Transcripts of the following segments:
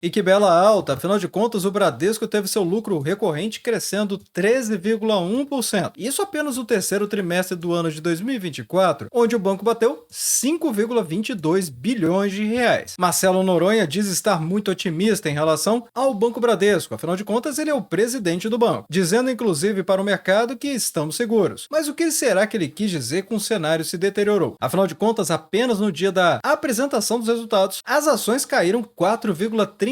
E que bela alta, afinal de contas, o Bradesco teve seu lucro recorrente crescendo 13,1%. Isso apenas no terceiro trimestre do ano de 2024, onde o banco bateu 5,22 bilhões de reais. Marcelo Noronha diz estar muito otimista em relação ao Banco Bradesco, afinal de contas, ele é o presidente do banco, dizendo inclusive para o mercado que estamos seguros. Mas o que será que ele quis dizer com o cenário se deteriorou? Afinal de contas, apenas no dia da apresentação dos resultados, as ações caíram 4,39%.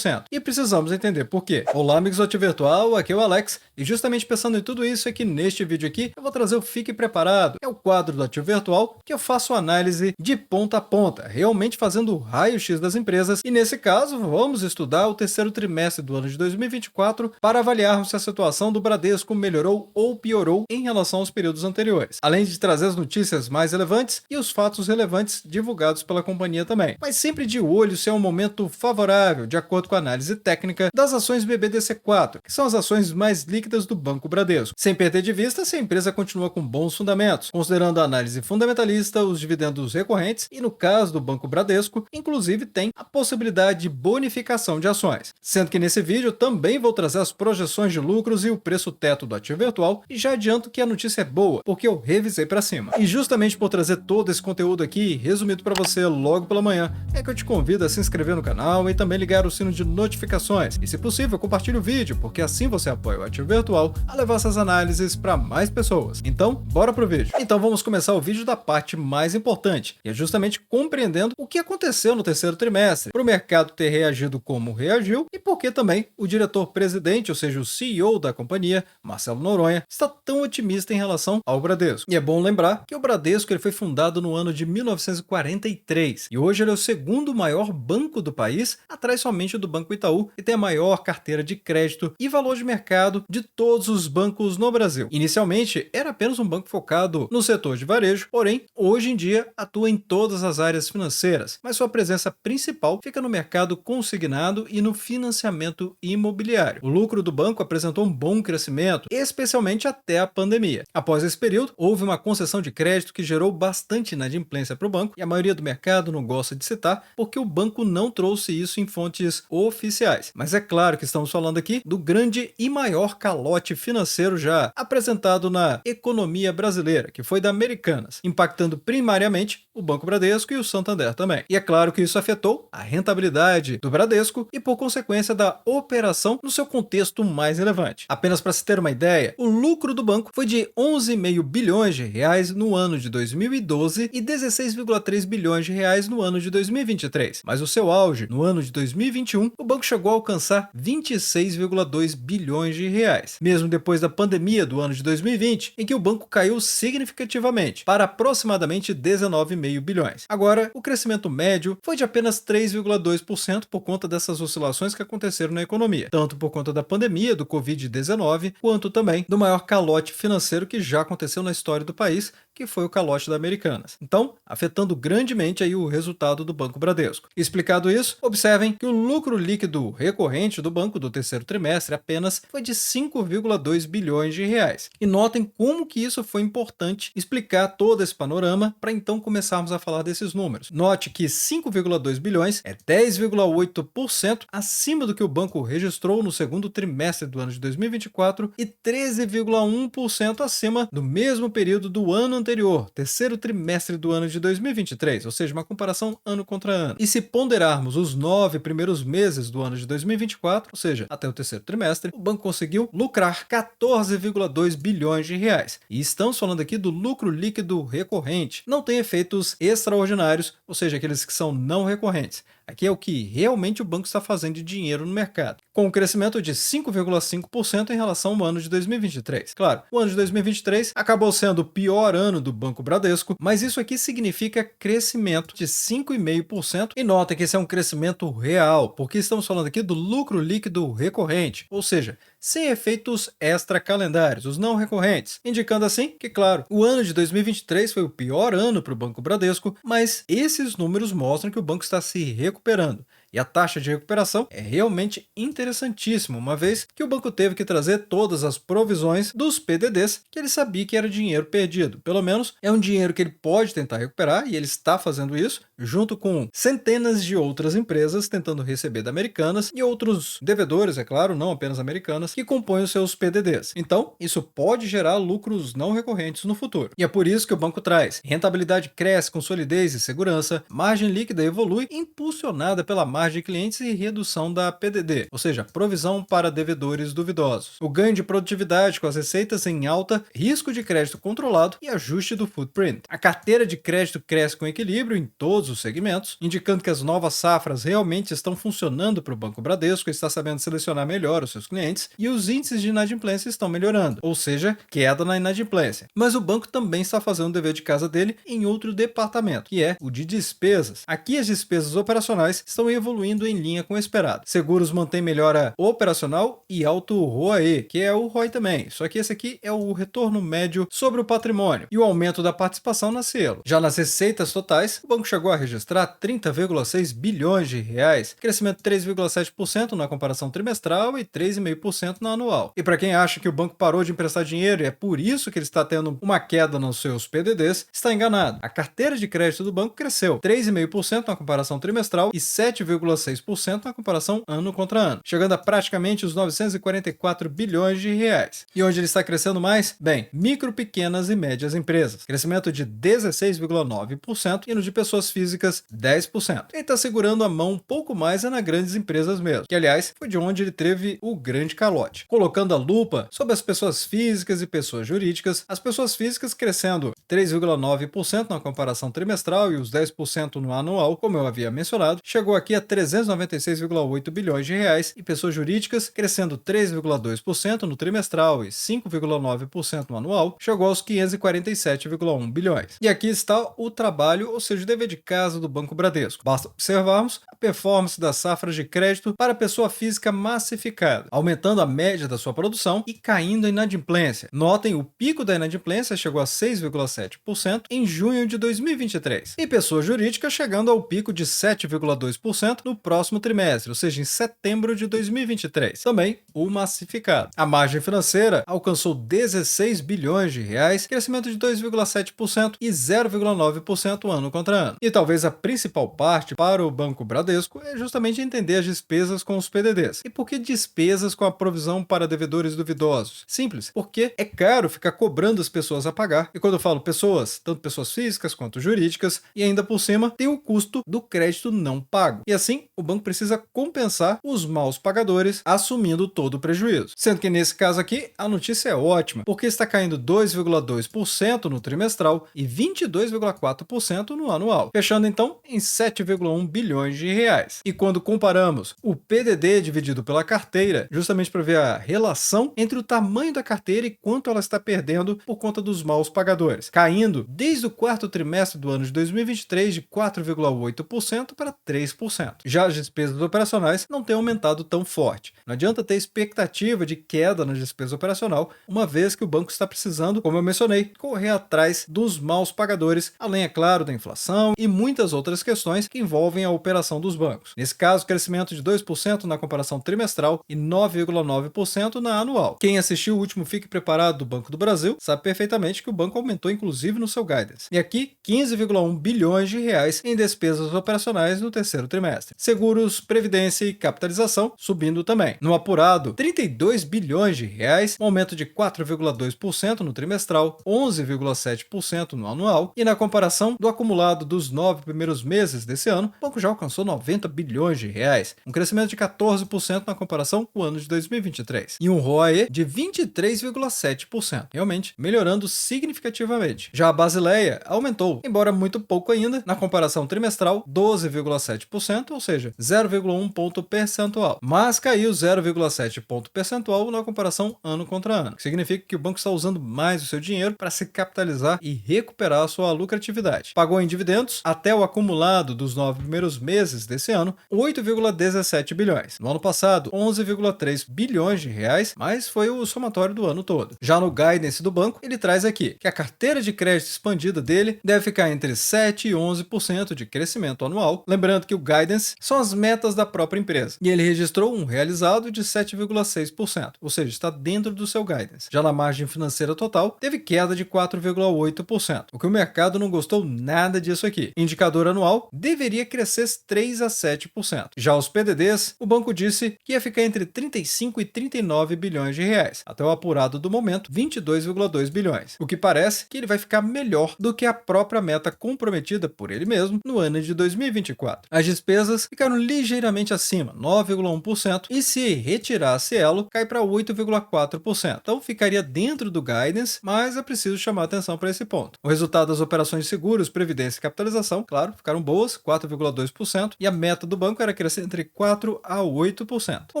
E precisamos entender por quê. Olá, amigos do Ativo Virtual, aqui é o Alex, e justamente pensando em tudo isso é que neste vídeo aqui eu vou trazer o Fique Preparado, que é o quadro do Ativo Virtual que eu faço análise de ponta a ponta, realmente fazendo o raio-x das empresas, e nesse caso vamos estudar o terceiro trimestre do ano de 2024 para avaliarmos se a situação do Bradesco melhorou ou piorou em relação aos períodos anteriores, além de trazer as notícias mais relevantes e os fatos relevantes divulgados pela companhia também. Mas sempre de olho se é um momento favorável, de acordo com a análise técnica das ações BBDC4, que são as ações mais líquidas do Banco Bradesco. Sem perder de vista se a empresa continua com bons fundamentos, considerando a análise fundamentalista, os dividendos recorrentes e, no caso do Banco Bradesco, inclusive tem a possibilidade de bonificação de ações. Sendo que nesse vídeo também vou trazer as projeções de lucros e o preço teto do ativo virtual, e já adianto que a notícia é boa, porque eu revisei para cima. E justamente por trazer todo esse conteúdo aqui, resumido para você logo pela manhã, é que eu te convido a se inscrever no canal e também ligar o sino de notificações. E se possível, compartilhe o vídeo, porque assim você apoia o Ativo Virtual a levar essas análises para mais pessoas. Então, bora pro vídeo. Então vamos começar o vídeo da parte mais importante, que é justamente compreendendo o que aconteceu no terceiro trimestre, para o mercado ter reagido como reagiu e por que também o diretor-presidente, ou seja, o CEO da companhia, Marcelo Noronha, está tão otimista em relação ao Bradesco. E é bom lembrar que o Bradesco ele foi fundado no ano de 1943 e hoje ele é o segundo maior banco do país, atrás somente do Banco Itaú, e tem a maior carteira de crédito e valor de mercado de todos os bancos no Brasil. Inicialmente era apenas um banco focado no setor de varejo, porém hoje em dia atua em todas as áreas financeiras, mas sua presença principal fica no mercado consignado e no financiamento imobiliário. O lucro do banco apresentou um bom crescimento, especialmente até a pandemia. Após esse período, houve uma concessão de crédito que gerou bastante inadimplência para o banco, e a maioria do mercado não gosta de citar, porque o banco não trouxe isso em fontes oficiais. Mas é claro que estamos falando aqui do grande e maior calote financeiro já apresentado na economia brasileira, que foi da Americanas, impactando primariamente o Banco Bradesco e o Santander também. E é claro que isso afetou a rentabilidade do Bradesco e, por consequência, da operação no seu contexto mais relevante. Apenas para se ter uma ideia, o lucro do banco foi de 11,5 bilhões de reais no ano de 2012 e 16,3 bilhões de reais no ano de 2023. Mas o seu auge, no ano de 2021, o banco chegou a alcançar 26,2 bilhões de reais, mesmo depois da pandemia do ano de 2020, em que o banco caiu significativamente para aproximadamente 19,5 bilhões. Agora, o crescimento médio foi de apenas 3,2% por conta dessas oscilações que aconteceram na economia, tanto por conta da pandemia do Covid-19, quanto também do maior calote financeiro que já aconteceu na história do país, que foi o calote da Americanas. Então, afetando grandemente aí o resultado do Banco Bradesco. Explicado isso, observem que o lucro líquido recorrente do banco do terceiro trimestre apenas foi de 5,2 bilhões de reais. E notem como que isso foi importante explicar todo esse panorama para então começarmos a falar desses números. Note que 5,2 bilhões é 10,8% acima do que o banco registrou no segundo trimestre do ano de 2024 e 13,1% acima do mesmo período do ano anterior, terceiro trimestre do ano de 2023, ou seja, uma comparação ano contra ano. E se ponderarmos os 9 primeiros meses do ano de 2024, ou seja, até o terceiro trimestre, o banco conseguiu lucrar 14,2 bilhões de reais. E estamos falando aqui do lucro líquido recorrente. Não tem efeitos extraordinários, ou seja, aqueles que são não recorrentes. Aqui é o que realmente o banco está fazendo de dinheiro no mercado, com um crescimento de 5,5% em relação ao ano de 2023. Claro, o ano de 2023 acabou sendo o pior ano do Banco Bradesco, mas isso aqui significa crescimento de 5,5%, e nota que esse é um crescimento real, porque estamos falando aqui do lucro líquido recorrente, ou seja, sem efeitos extracalendários, os não recorrentes, indicando assim que, claro, o ano de 2023 foi o pior ano para o Banco Bradesco, mas esses números mostram que o banco está se recuperando. E a taxa de recuperação é realmente interessantíssima, uma vez que o banco teve que trazer todas as provisões dos PDDs que ele sabia que era dinheiro perdido. Pelo menos é um dinheiro que ele pode tentar recuperar, e ele está fazendo isso junto com centenas de outras empresas tentando receber da Americanas e outros devedores, é claro, não apenas Americanas, que compõem os seus PDDs. Então, isso pode gerar lucros não recorrentes no futuro. E é por isso que o banco traz: rentabilidade cresce com solidez e segurança, margem líquida evolui, impulsionada pela margem de clientes e redução da PDD, ou seja, provisão para devedores duvidosos. O ganho de produtividade com as receitas em alta, risco de crédito controlado e ajuste do footprint. A carteira de crédito cresce com equilíbrio em todos os segmentos, indicando que as novas safras realmente estão funcionando para o Banco Bradesco, está sabendo selecionar melhor os seus clientes, e os índices de inadimplência estão melhorando, ou seja, queda na inadimplência. Mas o banco também está fazendo o dever de casa dele em outro departamento, que é o de despesas. Aqui as despesas operacionais estão evoluindo em linha com o esperado. Seguros mantém melhora operacional e alto ROAE, que é o ROI também, só que esse aqui é o retorno médio sobre o patrimônio, e o aumento da participação na Cielo. Já nas receitas totais, o banco chegou a registrar 30,6 bilhões de reais, crescimento de 3,7% na comparação trimestral e 3,5% no anual. E para quem acha que o banco parou de emprestar dinheiro e é por isso que ele está tendo uma queda nos seus PDDs, está enganado. A carteira de crédito do banco cresceu 3,5% na comparação trimestral e 7,6% na comparação ano contra ano, chegando a praticamente os 944 bilhões de reais. E onde ele está crescendo mais? Bem, micro, pequenas e médias empresas, crescimento de 16,9% e no de pessoas físicas 10%. Ele está segurando a mão um pouco mais nas grandes empresas mesmo, que aliás foi de onde ele teve o grande calote. Colocando a lupa sobre as pessoas físicas e pessoas jurídicas, as pessoas físicas crescendo 3,9% na comparação trimestral e os 10% no anual, como eu havia mencionado, chegou aqui a 396,8 bilhões de reais, e pessoas jurídicas crescendo 3,2% no trimestral e 5,9% no anual, chegou aos 547,1 bilhões. E aqui está o trabalho, ou seja, o dever de casa do Banco Bradesco. Basta observarmos a performance das safras de crédito para a pessoa física massificada, aumentando a média da sua produção e caindo a inadimplência. Notem, o pico da inadimplência chegou a 6,7% em junho de 2023, e pessoa jurídica chegando ao pico de 7,2% no próximo trimestre, ou seja, em setembro de 2023. Também o massificado. A margem financeira alcançou 16 bilhões de reais, crescimento de 2,7% e 0,9% ano contra ano. E talvez a principal parte para o Banco Bradesco é justamente entender as despesas com os PDDs. E por que despesas com a provisão para devedores duvidosos? Simples, porque é caro ficar cobrando as pessoas a pagar. E quando eu falo pessoas, tanto pessoas físicas quanto jurídicas, e ainda por cima tem o custo do crédito não pago. E assim, o banco precisa compensar os maus pagadores, assumindo todo o prejuízo. Sendo que nesse caso aqui, a notícia é ótima, porque está caindo 2,2% no trimestral e 22,4% no anual, fechando então em 7,1 bilhões de reais. E quando comparamos o PDD dividido pela carteira, justamente para ver a relação entre o tamanho da carteira e quanto ela está perdendo por conta dos maus pagadores, caindo desde o quarto trimestre do ano de 2023 de 4,8% para 3%. Já as despesas operacionais não têm aumentado tão forte. Não adianta ter expectativa de queda na despesa operacional, uma vez que o banco está precisando, como eu mencionei, correr atrás dos maus pagadores, além, é claro, da inflação e muitas outras questões que envolvem a operação dos bancos. Nesse caso, crescimento de 2% na comparação trimestral e 9,9% na anual. Quem assistiu o último Fique Preparado do Banco do Brasil sabe perfeitamente que o banco aumentou inclusive no seu guidance. E aqui, 15,1 bilhões de reais em despesas operacionais no terceiro trimestre. Seguros, previdência e capitalização subindo também. No apurado, 32 bilhões de reais, um aumento de 4,2% no trimestral, 11,7% no anual, e na comparação do acumulado dos 9 primeiros meses desse ano, o banco já alcançou 90 bilhões de reais, um crescimento de 14% na comparação com o ano de 2023, e um ROAE de 23,7%, realmente melhorando significativamente. Já a Basileia aumentou, embora muito pouco ainda, na comparação trimestral, 12,7%, ou seja, 0,1 ponto percentual, mas caiu 0,7 ponto percentual na comparação ano contra ano, que significa que o banco está usando mais o seu dinheiro para se capitalizar e recuperar a sua lucratividade. Pagou em dividendos, até o acumulado dos 9 primeiros meses desse ano, 8,17 bilhões. No ano passado, 11,3 bilhões de reais, mas foi o somatório do ano todo. Já no guidance do banco, ele traz aqui que a carteira de crédito expandida dele deve ficar entre 7% e 11% de crescimento anual. Lembrando que o guidance guidance são as metas da própria empresa. E ele registrou um realizado de 7,6%, ou seja, está dentro do seu guidance. Já na margem financeira total, teve queda de 4,8%, o que o mercado não gostou nada disso aqui. Indicador anual deveria crescer 3 a 7%. Já os PDDs, o banco disse que ia ficar entre 35 e 39 bilhões de reais, até o apurado do momento, 22,2 bilhões, o que parece que ele vai ficar melhor do que a própria meta comprometida por ele mesmo no ano de 2024. As despesas ficaram ligeiramente acima, 9,1%, e se retirar a Cielo, cai para 8,4%. Então ficaria dentro do guidance, mas é preciso chamar atenção para esse ponto. O resultado das operações de seguros, previdência e capitalização, claro, ficaram boas, 4,2%, e a meta do banco era crescer entre 4 a 8%. O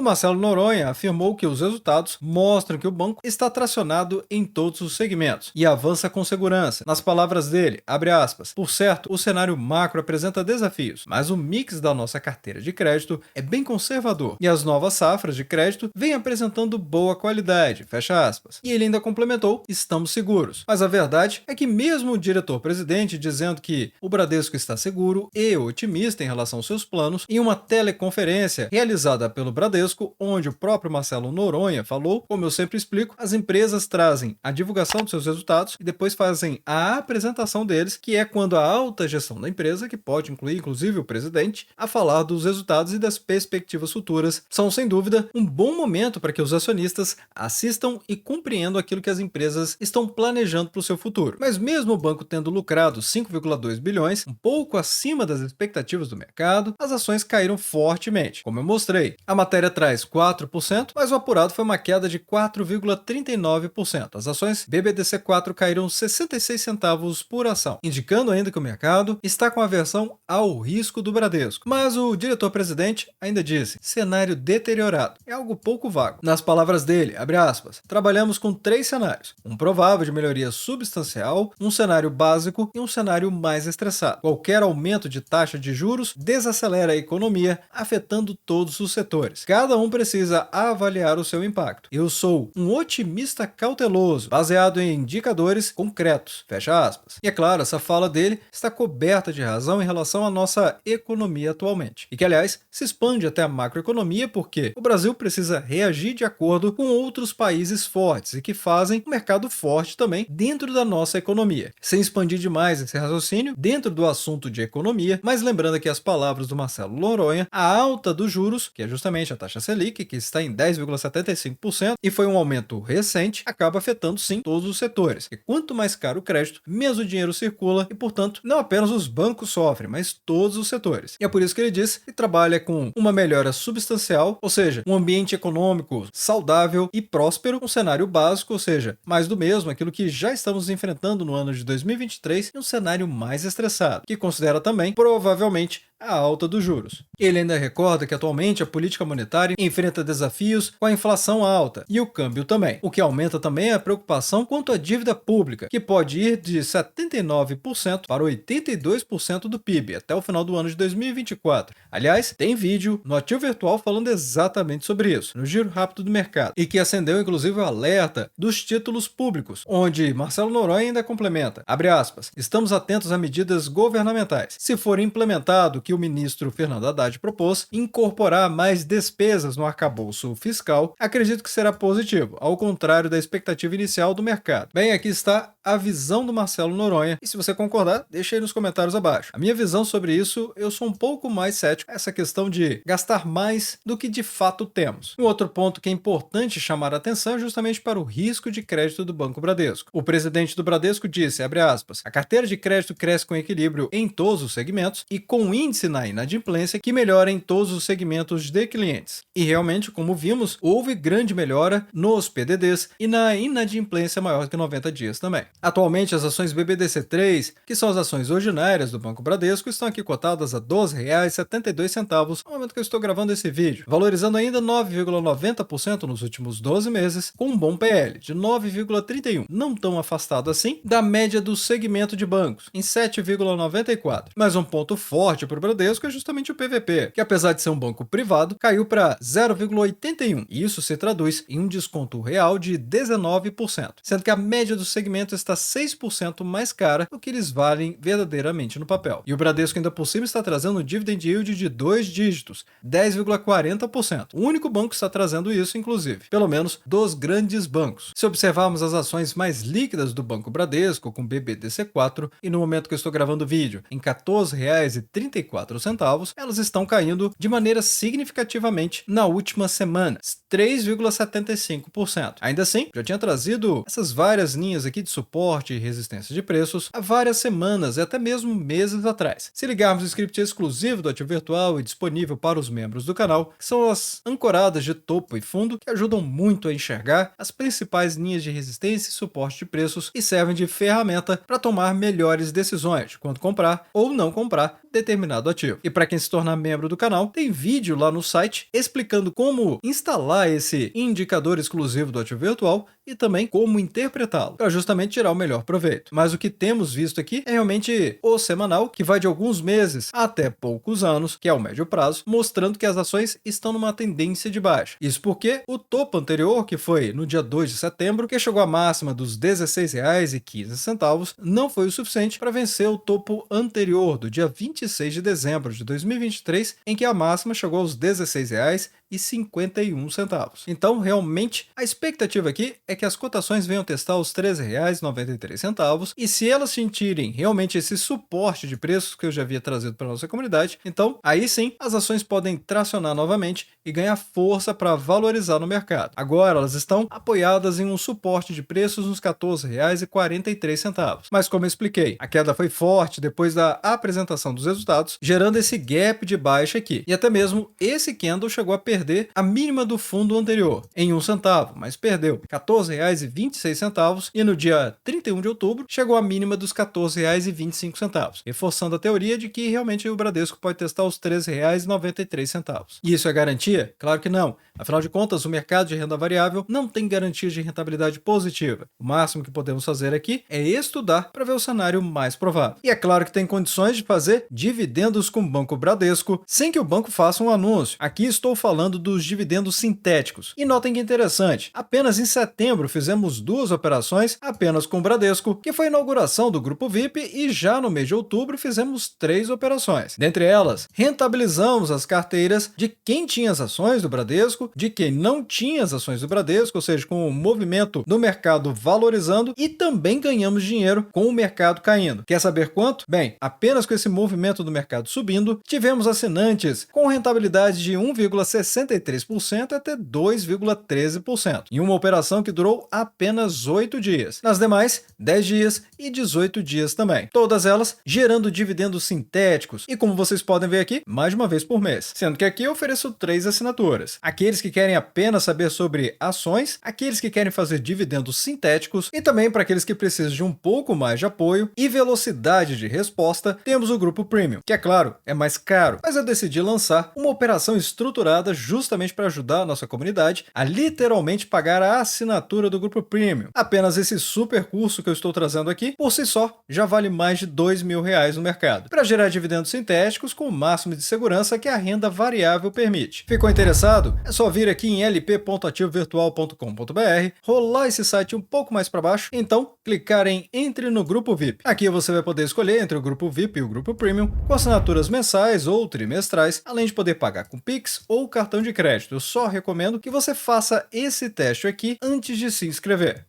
Marcelo Noronha afirmou que os resultados mostram que o banco está tracionado em todos os segmentos e avança com segurança. Nas palavras dele, abre aspas, por certo, o cenário macro apresenta desafios, mas o mix da nossa carteira de crédito é bem conservador e as novas safras de crédito vêm apresentando boa qualidade, fecha aspas. E ele ainda complementou, estamos seguros. Mas a verdade é que mesmo o diretor-presidente dizendo que o Bradesco está seguro e otimista em relação aos seus planos, em uma teleconferência realizada pelo Bradesco, onde o próprio Marcelo Noronha falou, como eu sempre explico, as empresas trazem a divulgação dos seus resultados e depois fazem a apresentação deles, que é quando a alta gestão da empresa, que pode incluir inclusive o presidente, a falar dos resultados e das perspectivas futuras, são sem dúvida um bom momento para que os acionistas assistam e compreendam aquilo que as empresas estão planejando para o seu futuro. Mas mesmo o banco tendo lucrado 5,2 bilhões, um pouco acima das expectativas do mercado, as ações caíram fortemente. Como eu mostrei, a matéria traz 4%, mas o apurado foi uma queda de 4,39%. As ações BBDC4 caíram 66 centavos por ação, indicando ainda que o mercado está com aversão ao risco do Bradesco. Mas o diretor-presidente ainda disse, cenário deteriorado. É algo pouco vago. Nas palavras dele, abre aspas, trabalhamos com 3 cenários. Um provável de melhoria substancial, um cenário básico e um cenário mais estressado. Qualquer aumento de taxa de juros desacelera a economia, afetando todos os setores. Cada um precisa avaliar o seu impacto. Eu sou um otimista cauteloso, baseado em indicadores concretos. Fecha aspas. E é claro, essa fala dele está coberta de razão em relação à nossa economia atualmente. E que, aliás, se expande até a macroeconomia porque o Brasil precisa reagir de acordo com outros países fortes e que fazem um mercado forte também dentro da nossa economia. Sem expandir demais esse raciocínio dentro do assunto de economia, mas lembrando aqui as palavras do Marcelo Noronha, a alta dos juros, que é justamente a taxa Selic, que está em 10,75% e foi um aumento recente, acaba afetando sim todos os setores. E quanto mais caro o crédito, menos o dinheiro circula e, portanto, não apenas os bancos sofrem, mas todos os setores. E é por isso que ele diz que trabalha com uma melhora substancial, ou seja, um ambiente econômico saudável e próspero, um cenário básico, ou seja, mais do mesmo, aquilo que já estamos enfrentando no ano de 2023, e um cenário mais estressado, que considera também, provavelmente, a alta dos juros. Ele ainda recorda que atualmente a política monetária enfrenta desafios com a inflação alta e o câmbio também, o que aumenta também a preocupação quanto à dívida pública, que pode ir de 79% para 82% do PIB até o final do ano de 2024. Aliás, tem vídeo no Ativo Virtual falando exatamente sobre isso, no Giro Rápido do Mercado, e que acendeu inclusive o alerta dos títulos públicos, onde Marcelo Noronha ainda complementa, abre aspas, estamos atentos a medidas governamentais. Se for implementado que o ministro Fernando Haddad propôs, incorporar mais despesas no arcabouço fiscal, acredito que será positivo, ao contrário da expectativa inicial do mercado. Bem, aqui está a visão do Marcelo Noronha, e se você concordar, deixa aí nos comentários abaixo. A minha visão sobre isso, eu sou um pouco mais cético, essa questão de gastar mais do que de fato temos. Um outro ponto que é importante chamar a atenção é justamente para o risco de crédito do Banco Bradesco. O presidente do Bradesco disse, abre aspas, a carteira de crédito cresce com equilíbrio em todos os segmentos e com índice na inadimplência que melhora em todos os segmentos de clientes. E realmente, como vimos, houve grande melhora nos PDDs e na inadimplência maior que 90 dias também. Atualmente, as ações BBDC3, que são as ações ordinárias do Banco Bradesco, estão aqui cotadas a R$ 12,72 no momento que eu estou gravando esse vídeo, valorizando ainda 9,90% nos últimos 12 meses, com um bom PL de 9,31, não tão afastado assim da média do segmento de bancos, em 7,94. Mas um ponto forte para o Bradesco é justamente o PVP, que apesar de ser um banco privado, caiu para 0,81, e isso se traduz em um desconto real de 19%, sendo que a média do segmento está está 6% mais cara do que eles valem verdadeiramente no papel. E o Bradesco ainda por cima está trazendo um dividend yield de 2 dígitos, 10,40%. O único banco que está trazendo isso, inclusive, pelo menos dos grandes bancos. Se observarmos as ações mais líquidas do Banco Bradesco, com BBDC4, e no momento que eu estou gravando o vídeo, em R$ 14,34, elas estão caindo de maneira significativamente na última semana, 3,75%. Ainda assim, já tinha trazido essas várias linhas aqui de suporte e resistência de preços há várias semanas e até mesmo meses atrás. Se ligarmos o script exclusivo do Ativo Virtual e disponível para os membros do canal, que são as ancoradas de topo e fundo que ajudam muito a enxergar as principais linhas de resistência e suporte de preços e servem de ferramenta para tomar melhores decisões de quando comprar ou não comprar determinado ativo. E para quem se tornar membro do canal, tem vídeo lá no site explicando como instalar esse indicador exclusivo do Ativo Virtual e também como interpretá-lo, para justamente tirar o melhor proveito. Mas o que temos visto aqui é realmente o semanal, que vai de alguns meses até poucos anos, que é o médio prazo, mostrando que as ações estão numa tendência de baixa. Isso porque o topo anterior, que foi no dia 2 de setembro, que chegou à máxima dos R$ 16,15, não foi o suficiente para vencer o topo anterior, do dia 26 de dezembro de 2023, em que a máxima chegou aos R$ 16,51. Então, realmente, a expectativa aqui é que as cotações venham testar os R$ 13,93, e se elas sentirem realmente esse suporte de preços que eu já havia trazido para a nossa comunidade, então, aí sim, as ações podem tracionar novamente e ganhar força para valorizar no mercado. Agora, elas estão apoiadas em um suporte de preços nos R$ 14,43. Mas, como eu expliquei, a queda foi forte depois da apresentação dos resultados, gerando esse gap de baixa aqui. E até mesmo esse candle chegou a perder a mínima do fundo anterior, em 1 centavo, mas perdeu R$ 14,26, e no dia 31 de outubro chegou à mínima dos R$ 14,25, reforçando a teoria de que realmente o Bradesco pode testar os R$ 13,93. E isso é garantia? Claro que não. Afinal de contas, o mercado de renda variável não tem garantia de rentabilidade positiva. O máximo que podemos fazer aqui é estudar para ver o cenário mais provável. E é claro que tem condições de fazer dividendos com o Banco Bradesco sem que o banco faça um anúncio. Aqui estou falando dos dividendos sintéticos. E notem que interessante, apenas em setembro fizemos 2 operações apenas com o Bradesco, que foi a inauguração do Grupo VIP, e já no mês de outubro fizemos 3 operações. Dentre elas, rentabilizamos as carteiras de quem tinha as ações do Bradesco, de quem não tinha as ações do Bradesco, ou seja, com o movimento do mercado valorizando, e também ganhamos dinheiro com o mercado caindo. Quer saber quanto? Bem, apenas com esse movimento do mercado subindo, tivemos assinantes com rentabilidade de 1,63% até 2,13%, em uma operação que durou apenas 8 dias. Nas demais, 10 dias e 18 dias também. Todas elas gerando dividendos sintéticos, e como vocês podem ver aqui, mais de uma vez por mês. Sendo que aqui eu ofereço 3 assinaturas. Aqueles que querem apenas saber sobre ações, aqueles que querem fazer dividendos sintéticos, e também para aqueles que precisam de um pouco mais de apoio e velocidade de resposta, temos o Grupo Premium, que é claro, é mais caro, mas eu decidi lançar uma operação estruturada justamente para ajudar a nossa comunidade a literalmente pagar a assinatura do Grupo Premium. Apenas esse super curso que eu estou trazendo aqui, por si só, já vale mais de R$ 2.000 no mercado, para gerar dividendos sintéticos com o máximo de segurança que a renda variável permite. Ficou interessado? É só vir aqui em lp.ativovirtual.com.br, rolar esse site um pouco mais para baixo, então clicar em Entre no Grupo VIP. Aqui você vai poder escolher entre o Grupo VIP e o Grupo Premium, com assinaturas mensais ou trimestrais, além de poder pagar com Pix ou cartão de crédito. Eu só recomendo que você faça esse teste aqui antes de se inscrever.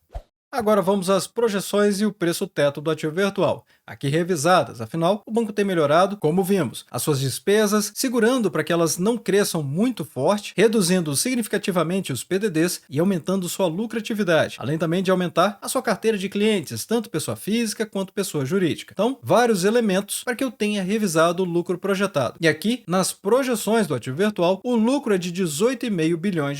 Agora vamos às projeções e o preço teto do ativo virtual, aqui revisadas, afinal o banco tem melhorado, como vimos, as suas despesas, segurando para que elas não cresçam muito forte, reduzindo significativamente os PDDs e aumentando sua lucratividade, além também de aumentar a sua carteira de clientes, tanto pessoa física quanto pessoa jurídica. Então, vários elementos para que eu tenha revisado o lucro projetado. E aqui, nas projeções do ativo virtual, o lucro é de R$ 18,5 bilhões,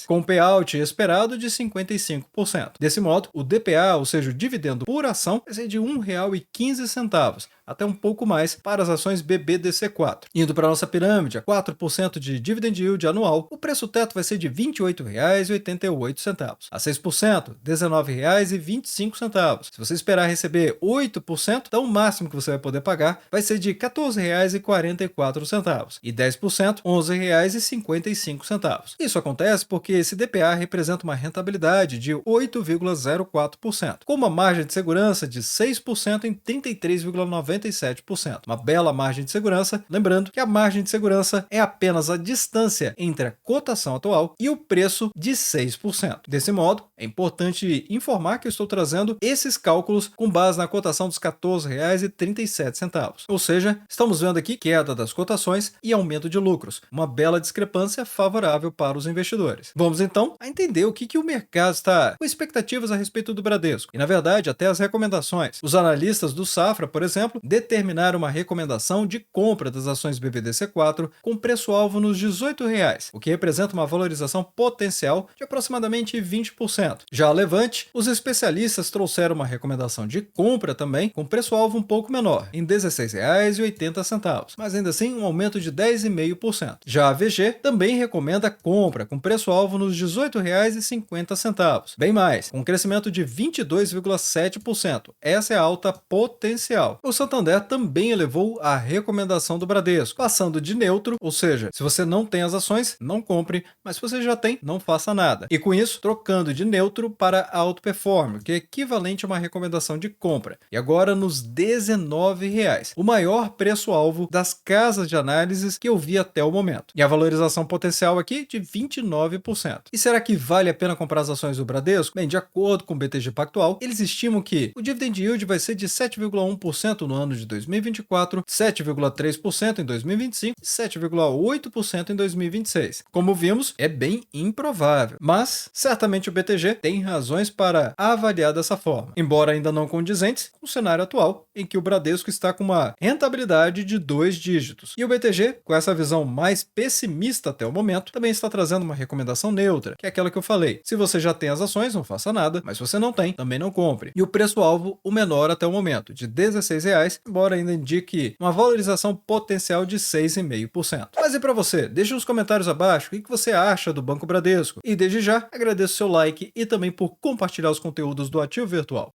com payout esperado de 55%. Desse modo, o DPA, ou seja, o dividendo por ação, vai ser de R$ 1,15 15 centavos, até um pouco mais para as ações BBDC4. Indo para a nossa pirâmide, a 4% de dividend yield anual, o preço teto vai ser de R$ 28,88. A 6%, R$ 19,25. Se você esperar receber 8%, então o máximo que você vai poder pagar vai ser de R$ 14,44. E 10%, R$ 11,55. Isso acontece porque esse DPA representa uma rentabilidade de 8,04%, com uma margem de segurança de 6% em 33,97%. Uma bela margem de segurança, lembrando que a margem de segurança é apenas a distância entre a cotação atual e o preço de 6%. Desse modo, é importante informar que eu estou trazendo esses cálculos com base na cotação dos R$ 14,37. Ou seja, estamos vendo aqui queda das cotações e aumento de lucros, uma bela discrepância favorável para os investidores. Vamos então a entender o que o mercado está com expectativas a respeito do Bradesco, e na verdade até as recomendações. Os analistas do Safra, por exemplo, determinaram uma recomendação de compra das ações BBDC4 com preço-alvo nos R$ 18, o que representa uma valorização potencial de aproximadamente 20%. Já a Levante, os especialistas trouxeram uma recomendação de compra também com preço-alvo um pouco menor, em R$ 16,80, mas ainda assim um aumento de 10,5%. Já a VG também recomenda compra com preço-alvo nos R$ 18,50, bem mais, com um crescimento de 22,7%. Essa é a alta potencial. O Santander também elevou a recomendação do Bradesco, passando de neutro, ou seja, se você não tem as ações, não compre, mas se você já tem, não faça nada. E com isso, trocando de neutro para outperform, que é equivalente a uma recomendação de compra. E agora nos R$ 19, o maior preço-alvo das casas de análises que eu vi até o momento. E a valorização potencial aqui de 29%. E será que vale a pena comprar as ações do Bradesco? Bem, de acordo com o BTG Pactual, eles estimam que o dividend yield vai ser de 7,1% no ano de 2024, 7,3% em 2025 e 7,8% em 2026. Como vimos, é bem improvável, mas certamente o BTG tem razões para avaliar dessa forma, embora ainda não condizentes com o cenário atual, em que o Bradesco está com uma rentabilidade de 2 dígitos. E o BTG, com essa visão mais pessimista até o momento, também está trazendo uma recomendação neutra, que é aquela que eu falei. Se você já tem as ações, não faça nada, mas se você não tem, também não compre. E o preço-alvo, o menor até o momento, de R$ 16, embora ainda indique uma valorização potencial de 6,5%. Mas e para você? Deixe nos comentários abaixo o que você acha do Banco Bradesco. E desde já, agradeço seu like e também por compartilhar os conteúdos do Ativo Virtual.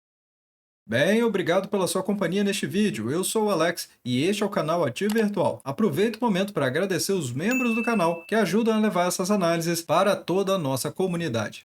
Bem, obrigado pela sua companhia neste vídeo. Eu sou o Alex e este é o canal Ativo Virtual. Aproveito o momento para agradecer os membros do canal que ajudam a levar essas análises para toda a nossa comunidade.